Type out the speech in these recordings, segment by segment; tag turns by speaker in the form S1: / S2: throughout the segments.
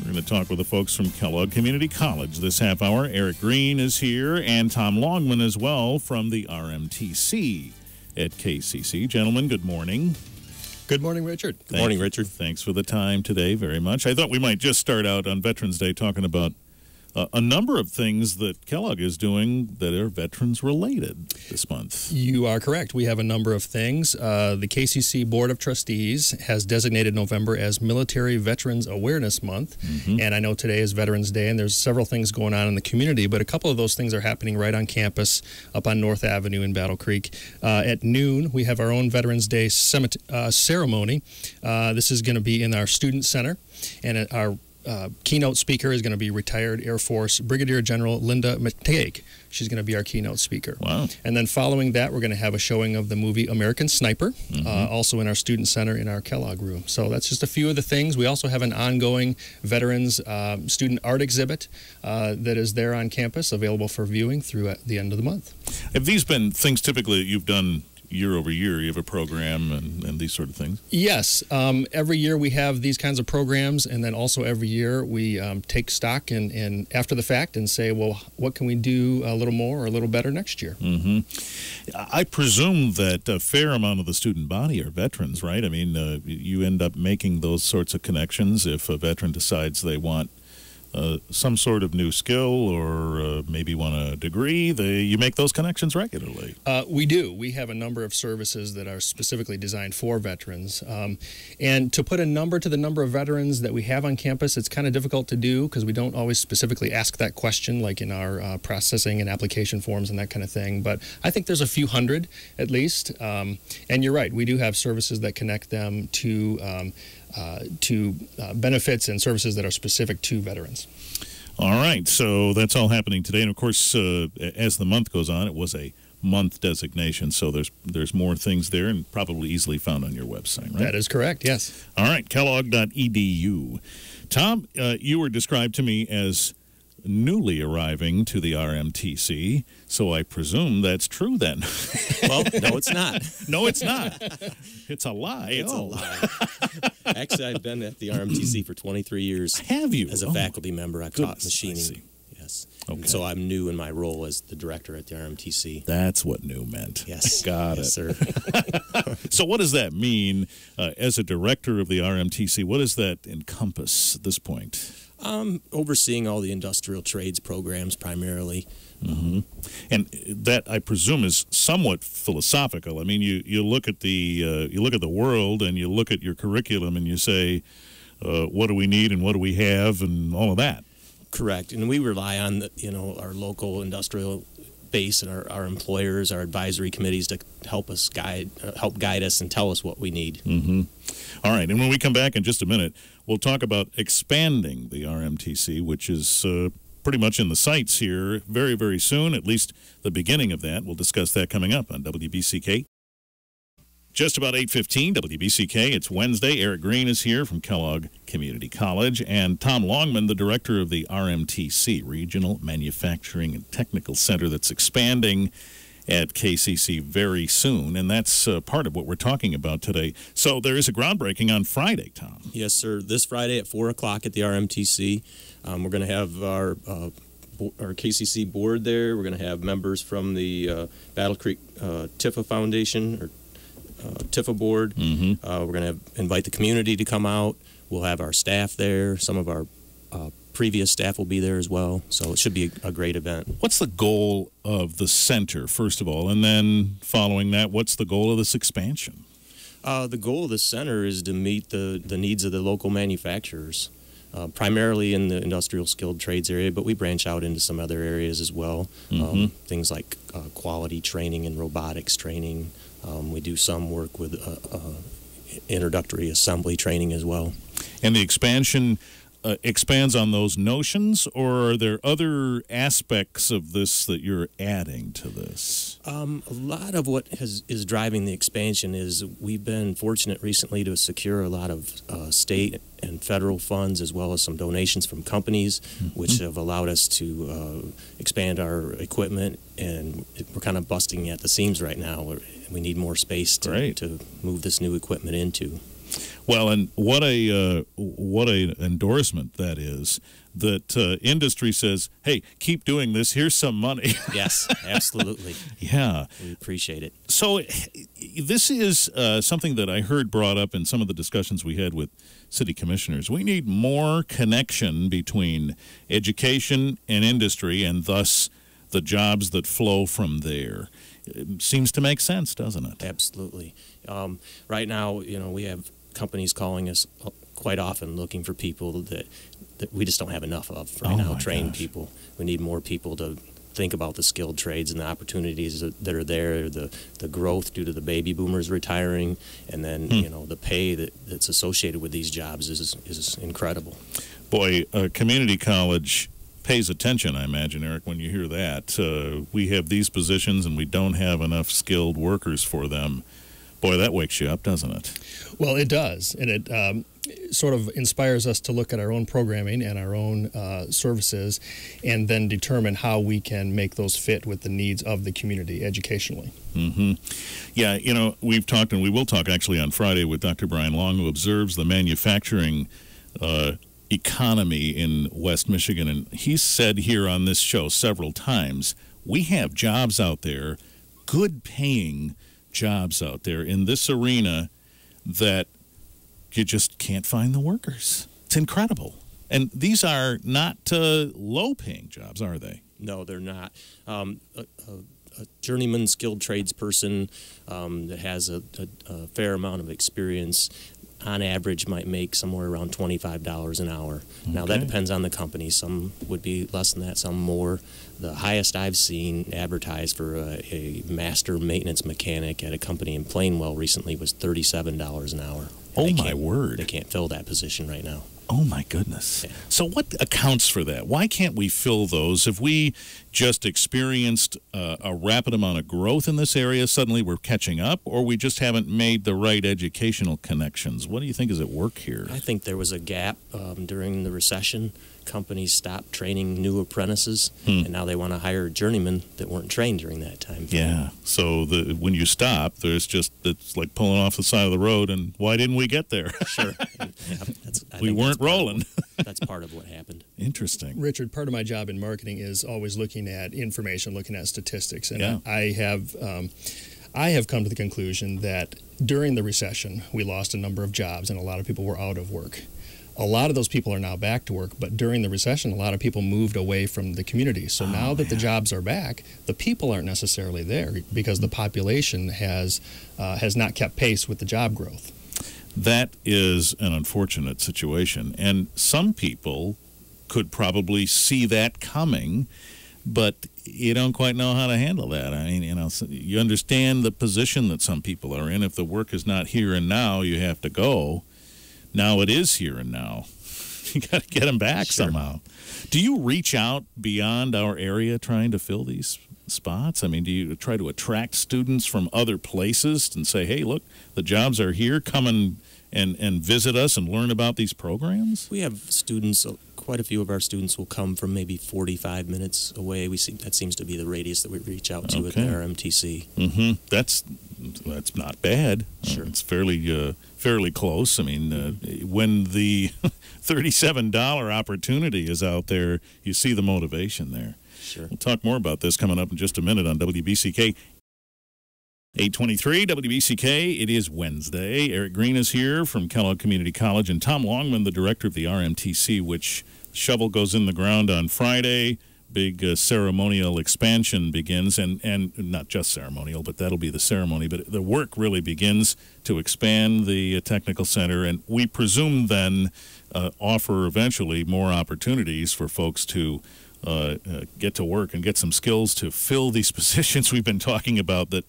S1: We're going to talk with the folks from Kellogg Community College this half hour. Eric Greene is here, and Tom Longman as well from the RMTC at KCC. Gentlemen, good morning.
S2: Good morning, Richard.
S3: Good morning, Richard.
S1: Thanks for the time today very much. I thought we might just start out on Veterans Day talking about a number of things that Kellogg is doing that are veterans-related this month.
S2: You are correct. We have a number of things. The KCC Board of Trustees has designated November as Military Veterans Awareness Month, and I know today is Veterans Day, and there's several things going on in the community, but a couple of those things are happening right on campus up on North Avenue in Battle Creek. At noon, we have our own Veterans Day ceremony. This is going to be in our Student Center, and our keynote speaker is going to be retired Air Force Brigadier General Linda McTague. She's going to be our keynote speaker.
S1: Wow.
S2: And then following that, we're going to have a showing of the movie American Sniper, also in our Student Center in our Kellogg room. So that's just a few of the things. We also have an ongoing Veterans Student Art exhibit that is there on campus, available for viewing through at the end of the month.
S1: Have these been things typically that you've done year over year? You have a program and these sort of things?
S2: Yes. Every year we have these kinds of programs, and then also every year we take stock and after the fact and say, well, what can we do a little more or a little better next year?
S1: I presume that a fair amount of the student body are veterans, right? I mean, you end up making those sorts of connections if a veteran decides they want some sort of new skill or maybe want a degree. You make those connections regularly.
S2: We do. We have a number of services that are specifically designed for veterans. And to put a number to the number of veterans that we have on campus, it's kind of difficult to do because we don't always specifically ask that question, like in our processing and application forms and that kind of thing. But I think there's a few hundred at least. And you're right. We do have services that connect them to benefits and services that are specific to veterans.
S1: All right, so that's all happening today, and of course, as the month goes on, it was a month designation, so there's more things there and probably easily found on your website, right?
S2: That is correct, yes.
S1: All right, kellogg.edu. Tom, you were described to me as newly arriving to the RMTC, so I presume that's true then.
S3: Well, no, it's not.
S1: No, it's not. It's a lie.
S3: It's a lie. Actually, I've been at the RMTC for 23 years.
S1: Have you?
S3: As a faculty member, I've taught machining. Yes.
S1: Okay.
S3: So I'm new in my role as the director at the RMTC.
S1: That's what new meant.
S3: Yes.
S1: Got it.
S3: Yes, sir.
S1: So what does that mean as a director of the RMTC? What does that encompass at this point?
S3: Overseeing all the industrial trades programs primarily.
S1: And that, I presume, is somewhat philosophical. I mean, you look at the world and you look at your curriculum and you say, what do we need and what do we have and all of that.
S3: Correct, and we rely on our local industrial base and our employers, our advisory committees to help guide us and tell us what we need.
S1: All right, and when we come back in just a minute, we'll talk about expanding the RMTC, which is pretty much in the sights here very, very soon, at least the beginning of that. We'll discuss that coming up on WBCK. Just about 8:15, WBCK. It's Wednesday. Eric Greene is here from Kellogg Community College, and Tom Longman, the director of the RMTC, Regional Manufacturing and Technical Center, that's expanding at KCC very soon, and that's part of what we're talking about today. So there is a groundbreaking on Friday, Tom.
S3: Yes, sir. This Friday at 4 o'clock at the RMTC. We're going to have our KCC board there. We're going to have members from the Battle Creek Tifa Foundation, or Tifa board. We're going to invite the community to come out. We'll have our staff there. Some of our previous staff will be there as well. So it should be a great event.
S1: What's the goal of the center, first of all? And then following that, what's the goal of this expansion?
S3: The goal of the center is to meet the needs of the local manufacturers, primarily in the industrial skilled trades area, but we branch out into some other areas as well. Things like quality training and robotics training. We do some work with introductory assembly training as well.
S1: And the expansion expands on those notions, or are there other aspects of this that you're adding to this?
S3: A lot of what is driving the expansion is we've been fortunate recently to secure a lot of state and federal funds, as well as some donations from companies, which have allowed us to expand our equipment, and we're kind of busting at the seams right now. We need more space to move this new equipment into.
S1: Well, and what a endorsement that is, that industry says, hey, keep doing this, here's some money.
S3: Yes, absolutely.
S1: Yeah.
S3: We appreciate it.
S1: So this is something that I heard brought up in some of the discussions we had with city commissioners. We need more connection between education and industry, and thus the jobs that flow from there. It seems to make sense, doesn't it?
S3: Absolutely. Right now, we have companies calling us quite often looking for people that we just don't have enough of right now, trained people. We need more people to think about the skilled trades and the opportunities that are there, the growth due to the baby boomers retiring, and then the pay that's associated with these jobs is incredible. Boy,
S1: community college pays attention, I imagine, Eric, when you hear that. We have these positions and we don't have enough skilled workers for them. Boy, that wakes you up, doesn't it?
S2: Well, it does, and it sort of inspires us to look at our own programming and our own services, and then determine how we can make those fit with the needs of the community educationally.
S1: Mm-hmm. Yeah, we've talked, and we will talk actually on Friday with Dr. Brian Long, who observes the manufacturing economy in West Michigan, and he's said here on this show several times, we have jobs out there, good paying jobs out there in this arena that you just can't find the workers. It's incredible. And these are not low-paying jobs, are they?
S3: No, they're not. A journeyman skilled tradesperson that has a fair amount of experience, on average, might make somewhere around $25 an hour. Okay. Now, that depends on the company. Some would be less than that, some more. The highest I've seen advertised for a master maintenance mechanic at a company in Plainwell recently was $37 an hour.
S1: Oh, my word.
S3: They can't fill that position right now.
S1: Oh, my goodness.
S3: Yeah.
S1: So what accounts for that? Why can't we fill those? Have we just experienced a rapid amount of growth in this area, suddenly we're catching up, or we just haven't made the right educational connections? What do you think is at work here?
S3: I think there was a gap during the recession. Companies stopped training new apprentices, and now they want to hire journeymen that weren't trained during that time.
S1: Yeah, so when you stop, it's like pulling off the side of the road, and why didn't we get there?
S3: Sure.
S1: We weren't rolling.
S3: That's part of what happened.
S1: Interesting.
S2: Richard, part of my job in marketing is always looking at information, looking at statistics, and I have come to the conclusion that during the recession, we lost a number of jobs, and a lot of people were out of work. A lot of those people are now back to work, but during the recession, a lot of people moved away from the community. So now that the jobs are back, the people aren't necessarily there because the population has not kept pace with the job growth.
S1: That is an unfortunate situation, and some people could probably see that coming, but you don't quite know how to handle that. I mean, you understand the position that some people are in. If the work is not here and now, you have to go. Now it is here and now. You got to get them back somehow. Do you reach out beyond our area trying to fill these spots? I mean, do you try to attract students from other places and say, hey, look, the jobs are here, come and visit us and learn about these programs?
S3: We have students, quite a few of our students will come from maybe 45 minutes away. That seems to be the radius that we reach out to at the RMTC.
S1: Mm-hmm. That's not bad.
S3: Sure.
S1: It's fairly close. I mean, when the $37 opportunity is out there, you see the motivation there.
S3: Sure.
S1: We'll talk more about this coming up in just a minute on WBCK. 8:23 WBCK. It is Wednesday. Eric Greene is here from Kellogg Community College, and Tom Longman, the director of the RMTC, which shovel goes in the ground on Friday. Big ceremonial expansion begins, and not just ceremonial, but that'll be the ceremony. But the work really begins to expand the technical center, and we presume then offer eventually more opportunities for folks to get to work and get some skills to fill these positions we've been talking about that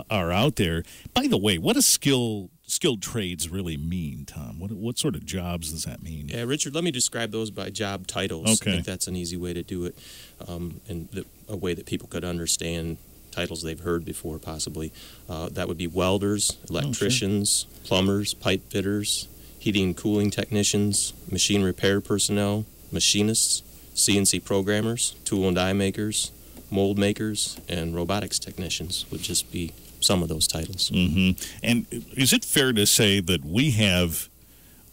S1: are out there. By the way, what does skilled trades really mean, Tom? What sort of jobs does that mean?
S3: Yeah, Richard, let me describe those by job titles.
S1: Okay.
S3: I think that's an easy way to do it, and a way that people could understand titles they've heard before, possibly. That would be welders, electricians, plumbers, pipe fitters, heating and cooling technicians, machine repair personnel, machinists, CNC programmers, tool and die makers, mold makers, and robotics technicians would just be some of those titles.
S1: And is it fair to say that we have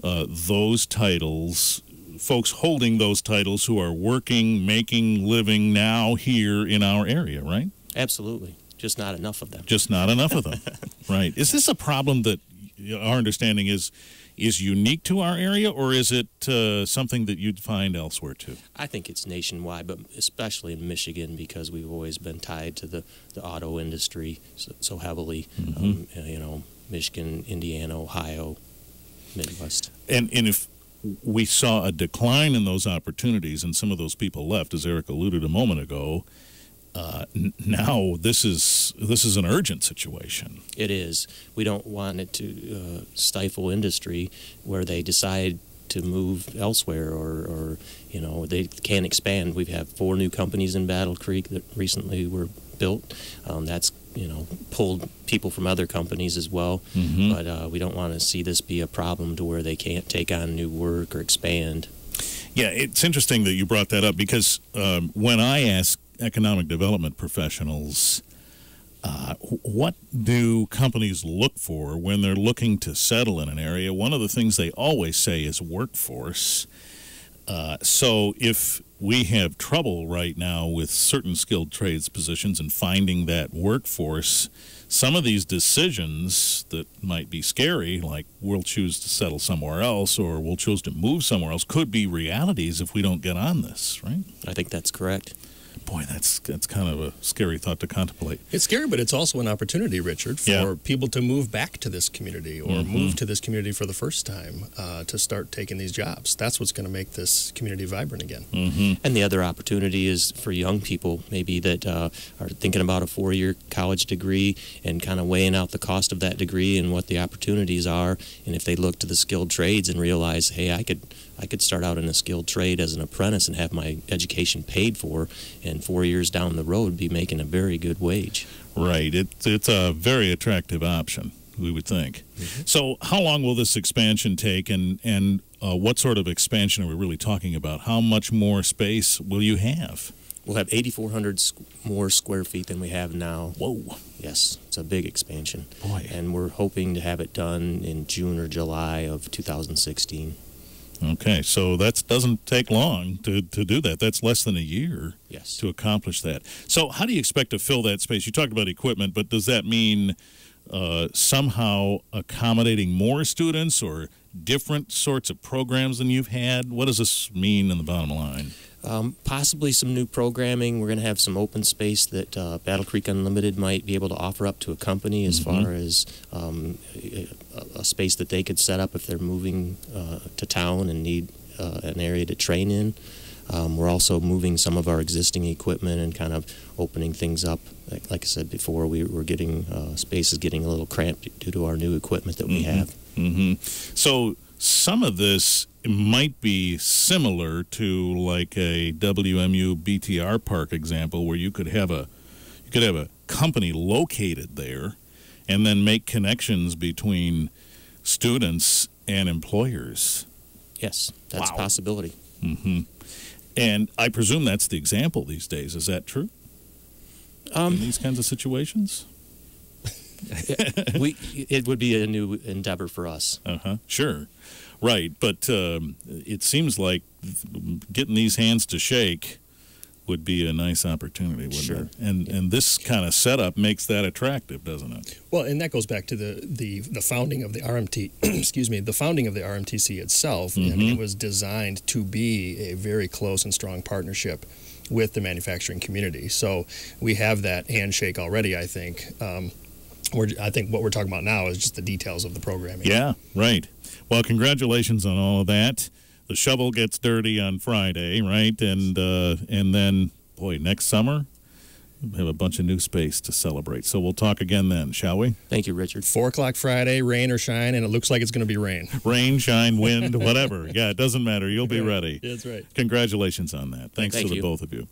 S1: those titles, folks holding those titles who are working, making, living now here in our area, right?
S3: Absolutely. Just not enough of them.
S1: Just not enough of them. Right. Is this a problem that our understanding is unique to our area, or is it something that you'd find elsewhere too?
S3: I think it's nationwide, but especially in Michigan, because we've always been tied to the auto industry so heavily. You know, Michigan, Indiana, Ohio, Midwest. And
S1: if we saw a decline in those opportunities and some of those people left, as Eric alluded a moment ago, now this is an urgent situation.
S3: It is. We don't want it to stifle industry where they decide to move elsewhere, or you know, they can't expand. We have 4 new companies in Battle Creek that recently were built. That's, you know, pulled people from other companies as well. But we don't want to see this be a problem to where they can't take on new work or expand.
S1: Yeah, it's interesting that you brought that up, because when I ask economic development professionals, what do companies look for when they're looking to settle in an area, one of the things they always say is workforce. So if we have trouble right now with certain skilled trades positions and finding that workforce, some of these decisions that might be scary, like we'll choose to settle somewhere else or we'll choose to move somewhere else, could be realities if we don't get on this, right?
S3: I think that's correct.
S1: Boy, that's kind of a scary thought to contemplate.
S2: It's scary, but it's also an opportunity, Richard, for people to move back to this community or move to this community for the first time to start taking these jobs. That's what's going to make this community vibrant again.
S3: And the other opportunity is for young people maybe that are thinking about a 4-year college degree and kind of weighing out the cost of that degree and what the opportunities are. And if they look to the skilled trades and realize, hey, I could start out in a skilled trade as an apprentice and have my education paid for, and 4 years down the road be making a very good wage.
S1: Right. It's a very attractive option, we would think. So how long will this expansion take, and what sort of expansion are we really talking about? How much more space will you have?
S3: We'll have 8,400 more square feet than we have now.
S1: Whoa.
S3: Yes, it's a big expansion.
S1: Boy.
S3: And we're hoping to have it done in June or July of 2016.
S1: Okay, so that doesn't take long to do that. That's less than a year to accomplish that. So how do you expect to fill that space? You talked about equipment, but does that mean somehow accommodating more students or different sorts of programs than you've had? What does this mean in the bottom line?
S3: Possibly some new programming. We're going to have some open space that Battle Creek Unlimited might be able to offer up to a company as far as a space that they could set up if they're moving to town and need an area to train in. We're also moving some of our existing equipment and kind of opening things up. Like I said before, we're getting space is getting a little cramped due to our new equipment that we have.
S1: So some of this might be similar to like a WMU BTR Park example, where you could have a company located there and then make connections between students and employers.
S3: Yes, that's a possibility.
S1: And I presume that's the example these days. Is that true? In these kinds of situations?
S3: It would be a new endeavor for us.
S1: Sure. Right, but it seems like getting these hands to shake would be a nice opportunity, wouldn't it? And this kind of setup makes that attractive, doesn't it?
S2: Well, and that goes back to the founding of the RMT, the founding of the RMTC itself. I mean, it was designed to be a very close and strong partnership with the manufacturing community. So we have that handshake already, I think. I think what we're talking about now is just the details of the programming. Yeah,
S1: right. Well, congratulations on all of that. The shovel gets dirty on Friday, right? And then, boy, next summer, we'll have a bunch of new space to celebrate. So we'll talk again then, shall we?
S3: Thank you, Richard.
S2: 4 o'clock Friday, rain or shine, and it looks like it's going to be rain.
S1: Rain, shine, wind, whatever. Yeah, it doesn't matter. You'll be ready.
S2: That's right.
S1: Congratulations on that. Thanks to the both of you.